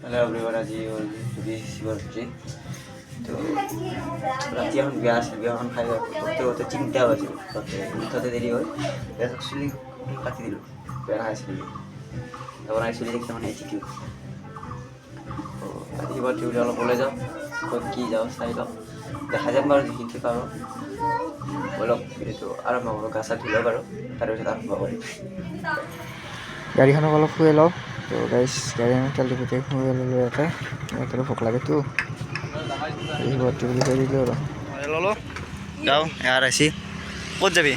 Hello everyone, আজি হ'ল শিৱৰাত্ৰি তো ৰাতি এখন বিয়া আছিল বিয়াখন খাই গোটেই চিন্তা হৈছিল উঠোতে দেৰি হ'ল তাৰপিছত চুলি কাটি দিলোঁ বেয়া খাইছিলোঁ তাৰপৰা চুলি দেখি মানে এটিটিউড আজি শিৱৰাত্ৰি বুলি অলপ ওলাই যাওঁ ক'ত কি যাওঁ চাই লওঁ দেখা যাম বাৰু যিখিনি পাৰোঁ অলপ এইটো আৰম্ভ কৰোঁ গা চা ধুই লওঁ বাৰু তাৰপিছত আৰম্ভ কৰিম গাড়ীখনক অলপ শুৱাই লওঁ তো গাইছ গাড়ীখনৰ তেলটো গোটেই শুৱাই ল'লোঁ ইয়াতে ভোক লাগেতো শিৱৰাত্ৰি বুলি কৈ দিলোঁ আৰু ল'লোঁ যাওঁ ইয়াত আহিছি ক'ত যাবি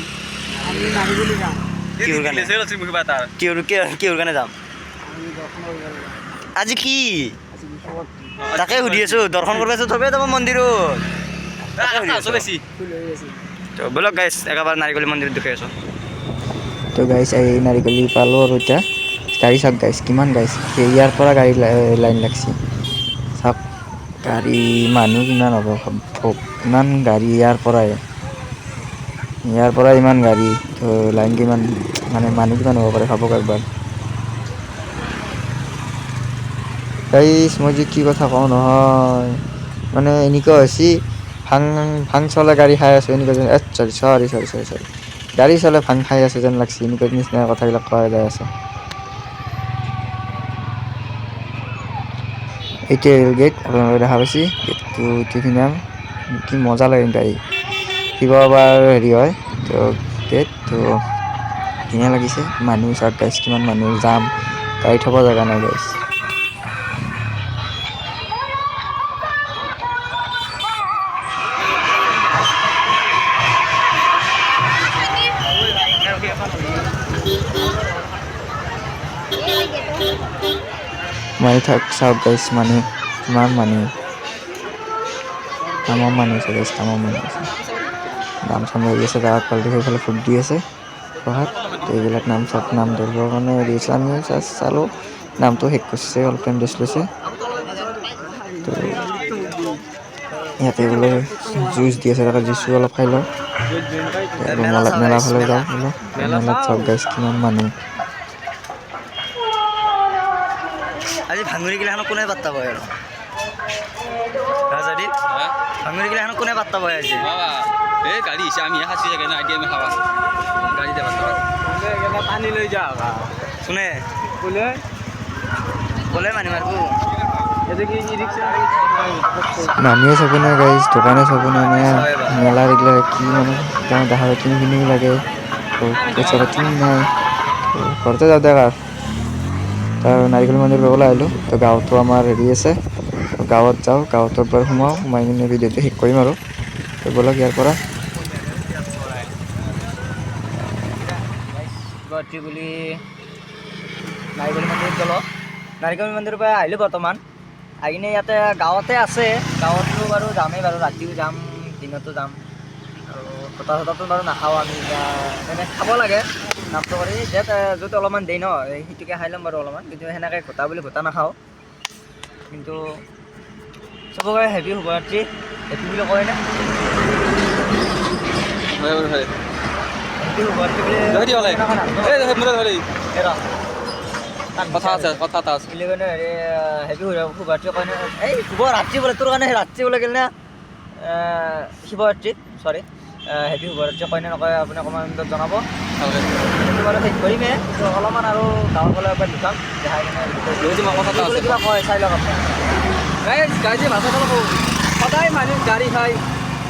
কিহৰ কাৰণে যাম আজি কি তাকে সুধি আছোঁ দৰ্শন কৰিব আছোঁ চবেই যাব মন্দিৰত তো ব'লক গাইছ একেবাৰে নাৰিকলী মন্দিৰত দেখুৱাই আছোঁ তো গাইছ এই নাৰিকলী পালোঁ আৰু এতিয়া গাড়ী চাওক গাইছ কিমান গাইছ ইয়াৰ পৰা গাড়ী লাইন লাগছি চাওক গাড়ী মানুহ কিমান হ'ব ইমান গাড়ী ইয়াৰ পৰা ইমান গাড়ী তো লাইন কিমান মানে মানুহ কিমান হ'ব পাৰে ভাবক একবাৰ গাইছ মই যে কি কথা কওঁ নহয় মানে এনেকুৱা হৈছে ভাং চলে গাড়ী খাই আছোঁ এনেকুৱা যেন চৰি গাড়ী চলে ভাং খাই আছে যেন লাগছে এনেকুৱা নিচিনা কথাবিলাক কোৱা যাই আছে এইটোৱে ৰেল গেট আপোনালোকে দেখা পাইছে গেটটো ধুনীয়া কি মজা লাগে গাড়ী শিৱবাৰ হেৰি হয় তো গেট তো ধুনীয়া লাগিছে মানুহ চাওক গাইছ কিমান মানুহ যাম গাড়ী থ'ব জেগা নাই গাইছ চাওক গাইছ মানুহ কিমান মানুহ তামাম মানুহ আছে গাইছ তামাম মানুহ আছে নাম চাম ধৰি আছে গাঁৱত পালটি সেইফালে ফুট দি আছে পঢ়াত তো এইবিলাক নাম ধৰিবৰ কাৰণে হেৰি আছে আমি চালোঁ নামটো শেষ কৰিছে অলপ টাইম ৰেষ্ট লৈছে তো ইয়াতে বোলে জুইচ দি আছে তাকে জুইচো অলপ খাই লওঁ মেলা ফালে যাওঁ বোলো মেলাত চাওক গাইছ কিমান মানুহ আজি ভাঙৰি গিলাখনক কোনে পাত্তা পায় আৰু যদি ভাঙৰি গিলাখনক কোনে পাত্তা পায় আজি এই গাড়ী হিচাপে আমি সাঁচি থাকে না আইডিয়া আমি খাবা গাড়ী যাবা পানী লৈ যা কোনে ক'লে মানুহ মাৰিব মানুহে চাব নাই গাইছ দোকানে চাব নাই মেলাৰ এইগিলা কি মানে তেওঁ দেখা পাই কিনিব লাগে পইচা পাতি নাই ঘৰতে যাওঁ দে তাৰ নাৰিকল মন্দিৰ পাবলৈ আহিলোঁ তো গাঁৱতো আমাৰ হেৰি আছে গাঁৱত যাওঁ গাঁৱত একবাৰ সোমাই কিনে ভিডিঅ'টো শেষ কৰিম আৰু তো ব'লক ইয়াৰ পৰা শিৱৰাত্ৰি বুলি নাৰিকল মন্দিৰত গ'লোঁ নাৰিকল মন্দিৰৰ পৰা আহিলোঁ বৰ্তমান আহি কিনে ইয়াতে গাঁৱতে আছে গাঁৱতো বাৰু যামেই বাৰু ৰাতিও যাম দিনতো যাম আৰু ভটা চটাটো বাৰু নাখাওঁ আমি এনে খাব লাগে নাপটো কৰি য'ত অলপমান দেৰি ন সিটোকে খাই ল'ম বাৰু অলপমান কিন্তু সেনেকৈ ভটা বুলি ভটা নাখাওঁ কিন্তু চবকে হেপী শিৱৰাত্ৰি হেপী বুলি কয়নে হেপী শিৱৰাত্ৰি কথা আছে বুলি কয়নে হেৰি হেপী শিৱৰাত্ৰি কয়নে এই শিৱৰাত্ৰি বোলে তোৰ কাৰণে ৰাত্ৰি বোলে গ'ল না শিৱৰাত্ৰিত চৰি হেপী শিৱৰাত্ৰি কয়নে নকয় আপুনি কমেণ্টত জনাব সেইটো বাৰু ঠিক কৰিমেই তো অলপমান আৰু গাঁৱৰ ফালে এবাৰ দুটাম দেখাই কিনে কিবা কয় চাই লওক আপুনি গাড়ী ভাষা সদায় মানুহ গাড়ী খাই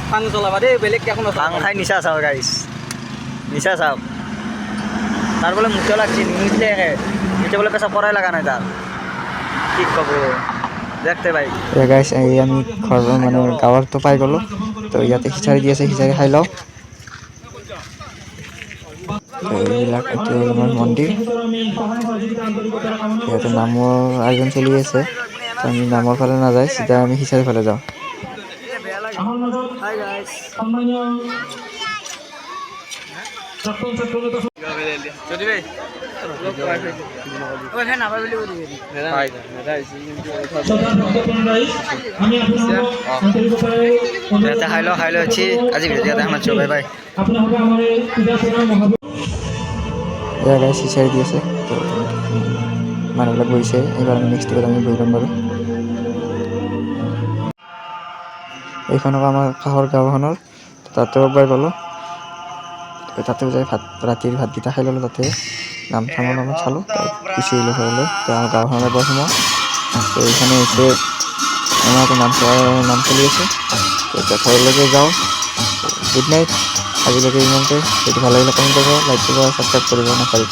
ভাং চলাবা দেই বেলেগ একো ভাং খাই নিচা চাওক গাড়ী নিচা চাওক তাৰ বোলে মুঠা লাগছে নিমিছিলে এতিয়া বোলে পেচা পৰাই লগা নাই তাৰ কি ক'ব দেখতে ভাই গাইছ এই আমি ঘৰ মানে গাঁৱৰটো পাই গ'লোঁ তো ইয়াতে খিচাৰি দি আছে খিচাৰি খাই লওঁ এইবিলাক এতিয়া আমাৰ মন্দিৰ ইয়াতে নামৰ আয়োজন চলি আছে তো আমি নামৰ ফালে নাযায় চিধা আমি খিচাৰি ফালে যাওঁ খাই লওঁ আজি ভিডিঅ' সামাৰিছোঁ বাই বাই গাইছ খিচাৰি দি আছে তো মানুহবিলাক বহিছে। এইবাৰ আমি নেক্সট টিকত আমি বহি ল'ম বাৰু। এইখনক আমাৰ কাষৰ গাঁওখনৰ তাতেও পাই গ'লোঁ। তাতেও যাই ৰাতিৰ ভাতকেইটা খাই ল'লোঁ। তাতে নাম চাম অলপমান চালোঁ, গুচি আহিলোঁ ঘৰলৈ। তো আমাৰ গাঁওখনত এবাৰ সোমাওঁ। তো এইখানে হৈছে আমাৰ নাম চলি আছে। তো এতিয়া ঘৰলৈকে যাওঁ। গুড নাইট, আজিলৈকে ইমানতে। যদি ভাল লাগিলে কমেণ্ট কৰিব, লাইক কৰিব, ছাবস্ক্ৰাইব কৰিব নাপাহৰিব।